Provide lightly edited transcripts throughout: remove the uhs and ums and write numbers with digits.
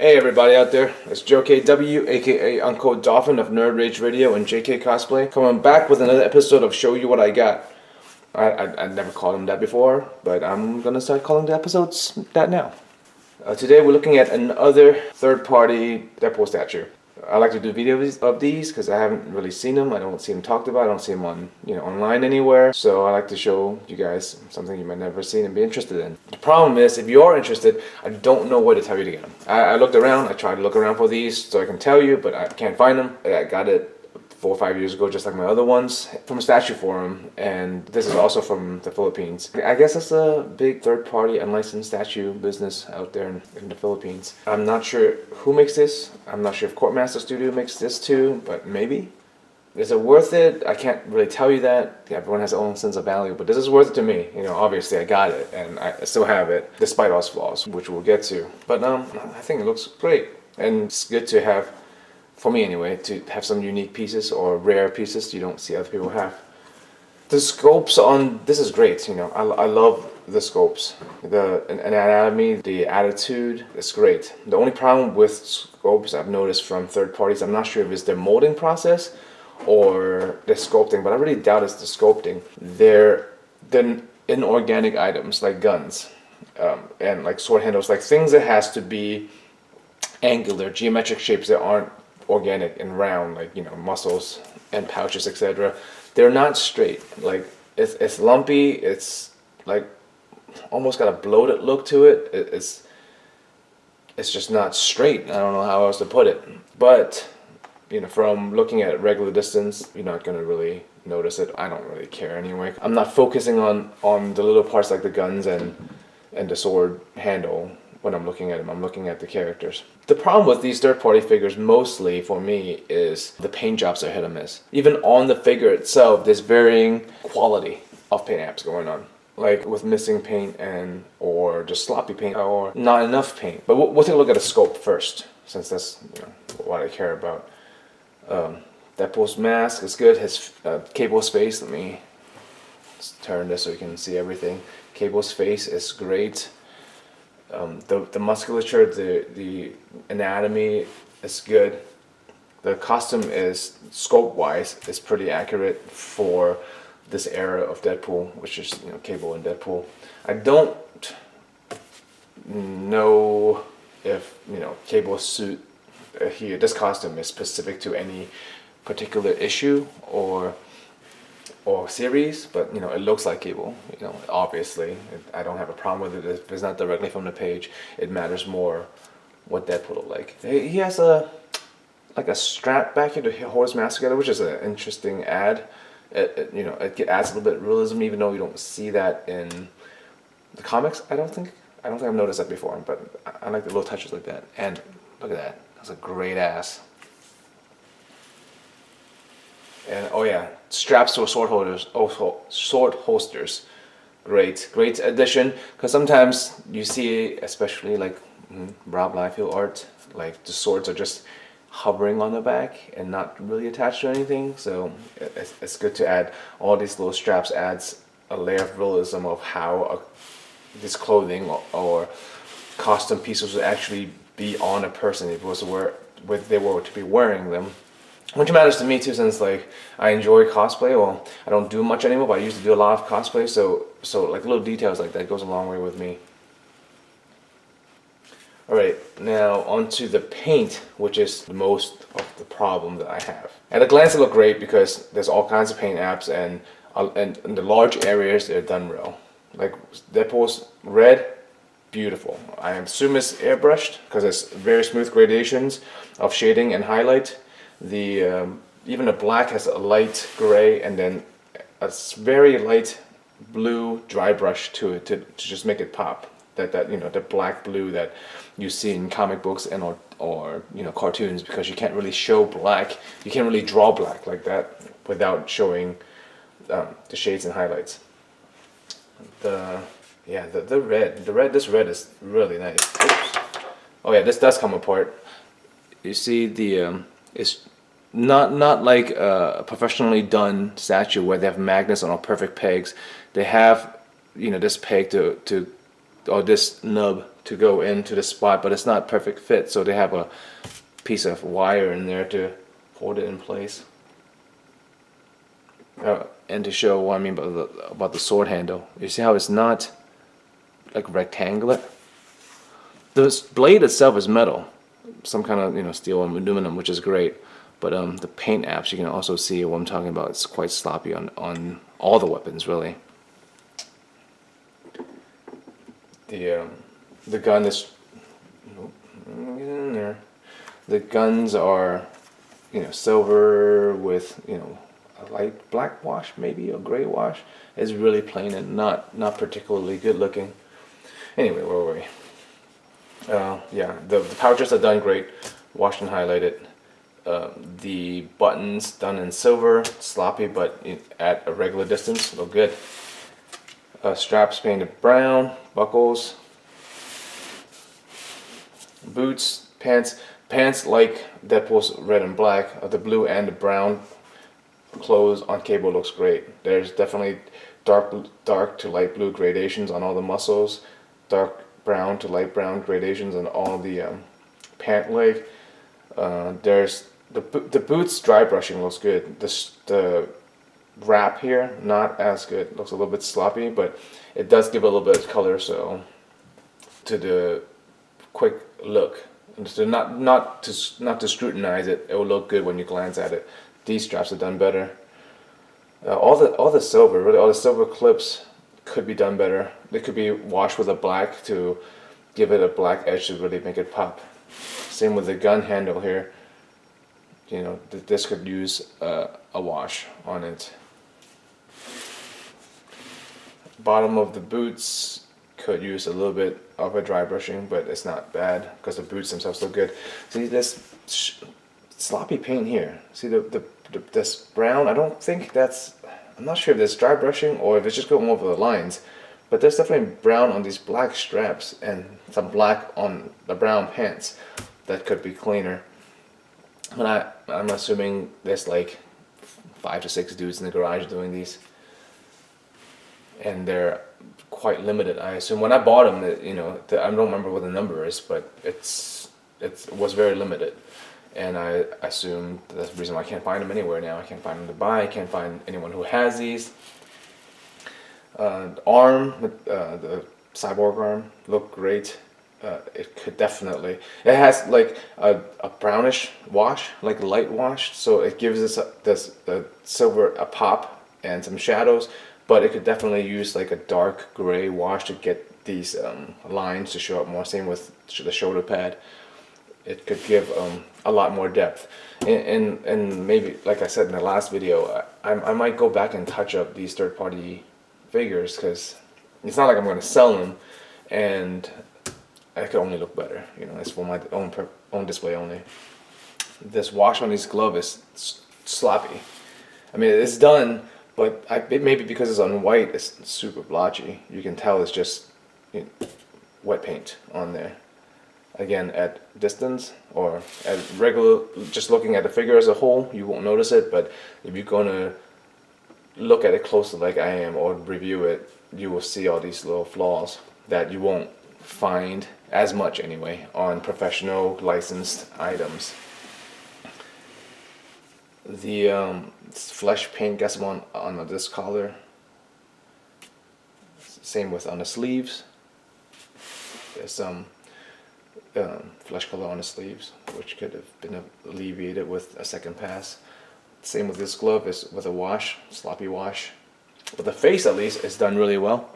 Hey everybody out there, it's Joe KW, aka Uncle Dolphin of Nerd Rage Radio and JK Cosplay, coming back with another episode of Show You What I Got. I never called them that before, but I'm gonna start calling the episodes that now. Today we're looking at another third-party Deadpool statue. I like to do videos of these because I haven't really seen them. I don't see them talked about. I don't see them on online anywhere. So I like to show you guys something you might never seen and be interested in. The problem is, if you are interested, I don't know where to tell you to get them. I looked around. I tried to look around for these so I can tell you, but I can't find them. I got it 4 or 5 years ago, just like my other ones, from a statue forum, and this is also from the Philippines. I guess that's a big third-party unlicensed statue business out there in the Philippines. I'm not sure who makes this. I'm not sure if Courtmaster Studio makes this too, but maybe. Is it worth it? I can't really tell you that. Everyone has their own sense of value, but this is worth it to me. Obviously I got it, and I still have it, despite all its flaws, which we'll get to. But I think it looks great, and it's good to have, for me anyway, to have some unique pieces or rare pieces you don't see other people have. The scopes on this is great. I love the scopes, the anatomy, the attitude. It's great. The only problem with scopes I've noticed from third parties, I'm not sure if it's their molding process or the sculpting, but I really doubt it's the sculpting. They're inorganic items like guns and like sword handles, like things that has to be angular, geometric shapes that aren't organic and round, like muscles and pouches, etc. They're not straight. Like it's lumpy. It's like almost got a bloated look to it. It's just not straight. I don't know how else to put it. But from looking at regular distance, you're not gonna really notice it. I don't really care anyway. I'm not focusing on the little parts like the guns and the sword handle. When I'm looking at them, I'm looking at the characters. The problem with these third-party figures, mostly for me, is the paint jobs are hit or miss. Even on the figure itself, there's varying quality of paint apps going on. Like with missing paint or just sloppy paint or not enough paint. But we'll take a look at the scope first, since that's what I care about. Deadpool's mask is good. His Cable's face, let me turn this so you can see everything. Cable's face is great. The musculature, the anatomy is good. The costume is, scope-wise, is pretty accurate for this era of Deadpool, which is Cable and Deadpool. I don't know if Cable's suit here, this costume is specific to any particular issue or series, but it looks like Cable. Obviously I don't have a problem with it if it's not directly from the page. It matters more what Deadpool look like. He has a strap back here to hold his mask together, which is an interesting add. It adds a little bit of realism, even though you don't see that in the comics. I don't think I've noticed that before, but I like the little touches like that. And look at that, that's a great ass. And oh yeah, straps to sword holsters, great addition. Because sometimes you see, especially like Rob Liefeld art, like the swords are just hovering on the back and not really attached to anything. So it's good to add all these little straps. Adds a layer of realism of how this clothing or costume pieces would actually be on a person if it was they were to be wearing them. Which matters to me too, since like I enjoy cosplay. Well, I don't do much anymore, but I used to do a lot of cosplay, so like little details like that goes a long way with me. Alright, now onto the paint, which is the most of the problem that I have. At a glance it look great because there's all kinds of paint apps, and in the large areas they're done real. Like Deadpool's red, beautiful. I assume it's airbrushed because it's very smooth gradations of shading and highlight. Even the black has a light gray and then a very light blue dry brush to it to just make it pop. The black blue that you see in comic books and or cartoons, because you can't really show black. You can't really draw black like that without showing the shades and highlights. This red is really nice. Oops. Oh yeah, this does come apart. You see it's not like a professionally done statue where they have magnets on all perfect pegs. They have this peg to or this nub to go into the spot, but it's not perfect fit, so they have a piece of wire in there to hold it in place. And to show what I mean about the sword handle, you see how it's not like rectangular? The blade itself is metal, some kind of steel and aluminum, which is great. But the paint apps, you can also see what I'm talking about. It's quite sloppy on all the weapons, really. The gun is, nope, get in there. The guns are, silver with a light black wash, maybe a gray wash. It's really plain and not particularly good looking. Anyway, where were we? Yeah, the pouches are done great, washed and highlighted. The buttons done in silver, sloppy, but at a regular distance, look good. Straps painted brown, buckles, boots, pants like Deadpool's red and black. The blue and the brown clothes on Cable looks great. There's definitely dark to light blue gradations on all the muscles, dark brown to light brown gradations on all the pant leg. There's the boots dry brushing looks good. The wrap here not as good. Looks a little bit sloppy, but it does give a little bit of color. So to the quick look, and to not to scrutinize it, it will look good when you glance at it. These straps are done better. All the silver, really, all the silver clips could be done better. They could be washed with a black to give it a black edge to really make it pop. Same with the gun handle here. This could use a wash on it. Bottom of the boots could use a little bit of a dry brushing, but it's not bad because the boots themselves look good. See this sloppy paint here. See this brown. I'm not sure if there's dry brushing or if it's just going over the lines, but there's definitely brown on these black straps and some black on the brown pants that could be cleaner. But I'm assuming there's like 5 to 6 dudes in the garage doing these, and they're quite limited. I assume when I bought them, I don't remember what the number is, but it was very limited, and I assume that's the reason why I can't find them anywhere now. I can't find them to buy. I can't find anyone who has these. Arm, the cyborg arm, look great. It could definitely. It has like a brownish wash, like a light wash, so it gives us this silver a pop and some shadows. But it could definitely use like a dark gray wash to get these lines to show up more. Same with the shoulder pad. It could give a lot more depth. And maybe, like I said in the last video, I might go back and touch up these third-party figures because it's not like I'm going to sell them, and it could only look better. It's for my own display only. This wash on this glove is sloppy. I mean, it's done, but it maybe because it's on white, it's super blotchy. You can tell it's just wet paint on there. Again, at distance or at regular, just looking at the figure as a whole, you won't notice it. But if you're gonna look at it closely, like I am, or review it, you will see all these little flaws that you won't find as much anyway on professional licensed items. The flesh paint gets on this collar. Same with on the sleeves. There's some flesh color on the sleeves, which could have been alleviated with a second pass. Same with this glove, is with a wash, sloppy wash. But the face, at least, is done really well.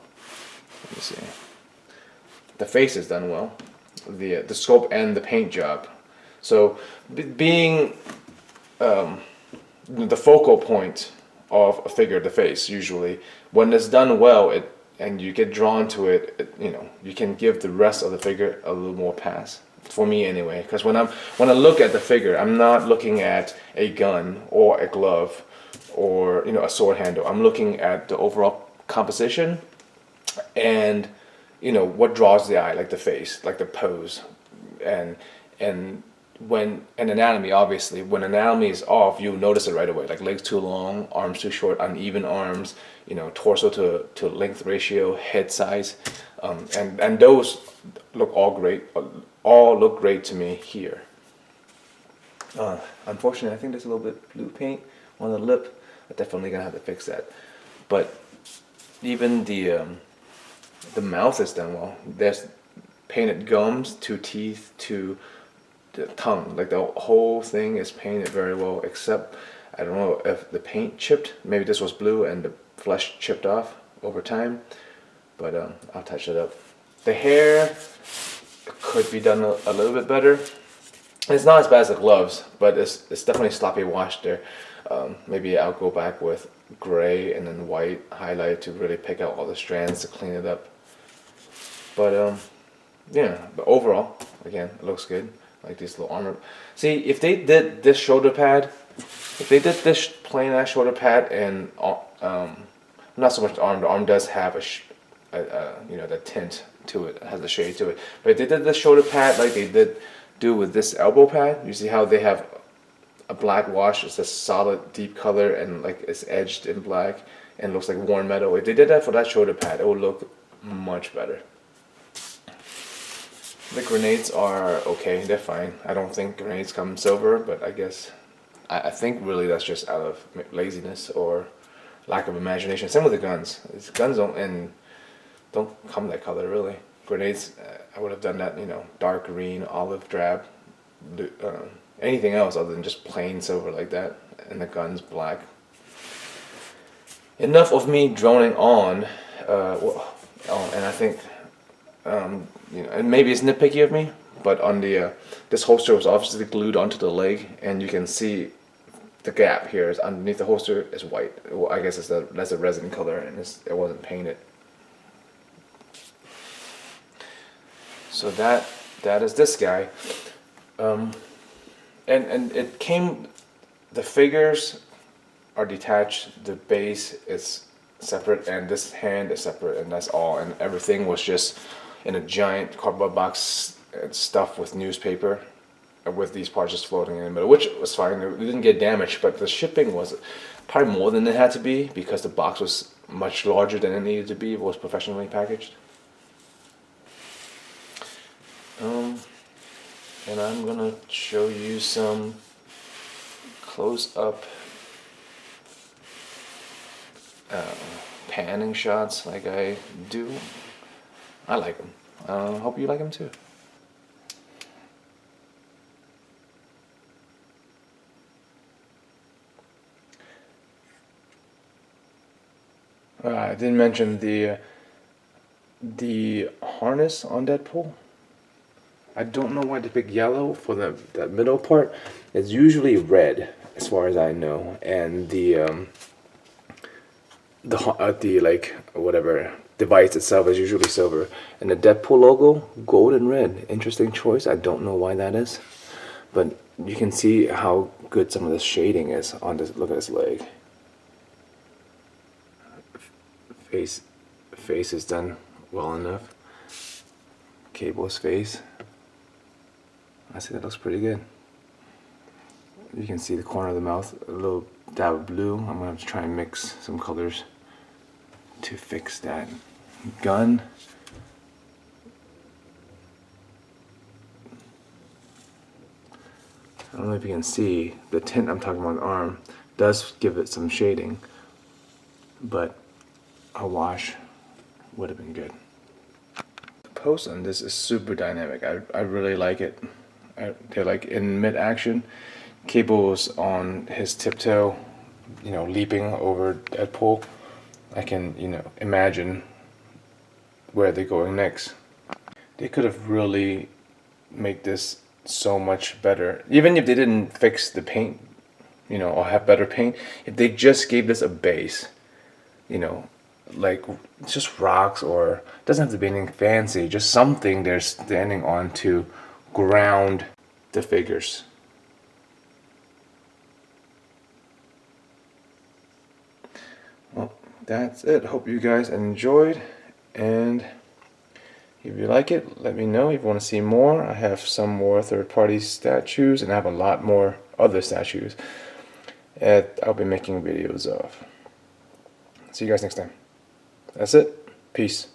Let me see. The face is done well. The scope and the paint job. So being the focal point of a figure, the face, usually when it's done well, and you get drawn to it, you can give the rest of the figure a little more pass. For me, anyway, because when I look at the figure, I'm not looking at a gun or a glove or a sword handle. I'm looking at the overall composition and what draws the eye, like the face, like the pose, and when an anatomy, obviously, when anatomy is off, you notice it right away. Like legs too long, arms too short, uneven arms, torso to length ratio, head size, and those look all great. All look great to me here. Unfortunately, I think there's a little bit blue paint on the lip. I'm definitely gonna have to fix that. But even the mouth is done well. There's painted gums, two teeth, to the tongue. Like the whole thing is painted very well, except I don't know if the paint chipped. Maybe this was blue and the flesh chipped off over time. But I'll touch it up. The hair could be done a little bit better. It's not as bad as the gloves, but it's definitely sloppy wash there. Maybe I'll go back with gray and then white highlight to really pick out all the strands to clean it up. But yeah, but overall, again, it looks good. Like these little armor. See, if they did this shoulder pad, if they did this plain ass shoulder pad and not so much the arm does have the tint to it, has a shade to it. But if they did this shoulder pad like they did do with this elbow pad, you see how they have a black wash. It's a solid deep color and like it's edged in black and looks like worn metal. If they did that for that shoulder pad, it would look much better. The grenades are okay, they're fine. I don't think grenades come in silver, but I guess I think really that's just out of laziness or lack of imagination. Same with the guns. Guns don't come that color really. Grenades, I would have done that, dark green, olive drab, anything else other than just plain silver like that, and the guns black. Enough of me droning on. And I think. And maybe it's nitpicky of me, but on the this holster was obviously glued onto the leg, and you can see the gap here is underneath the holster is white. Well, I guess that's a resin color, and it wasn't painted. So that is this guy, and it came. The figures are detached. The base is separate, and this hand is separate, and that's all. And everything was just in a giant cardboard box stuffed with newspaper, with these parts just floating in the middle, which was fine. It didn't get damaged, but the shipping was probably more than it had to be because the box was much larger than it needed to be. It was professionally packaged. And I'm gonna show you some close-up panning shots like I do. I like them. I hope you like them too. I didn't mention the harness on Deadpool. I don't know why they pick yellow for that middle part. It's usually red, as far as I know, and the like whatever device itself is usually silver, and the Deadpool logo gold and red. Interesting choice. I don't know why that is, but you can see how good some of the shading is on this. Look at this leg. Face is done well enough. Cable's face. I see that looks pretty good. You can see the corner of the mouth, a little dab of blue. I'm gonna have to try and mix some colors to fix that. Gun. I don't know if you can see the tint I'm talking about on the arm does give it some shading, but a wash would have been good. The post on this is super dynamic. I really like it. They're like in mid-action. Cable's on his tiptoe, leaping over Deadpool. I can, imagine where they're going next. They could have really made this so much better. Even if they didn't fix the paint, or have better paint, if they just gave this a base, like just rocks, or it doesn't have to be anything fancy, just something they're standing on to ground the figures. Well, that's it. Hope you guys enjoyed, and If you like it, let me know. If you want to see more, I have some more third-party statues, and I have a lot more other statues that I'll be making videos of. See you guys next time. That's it. Peace.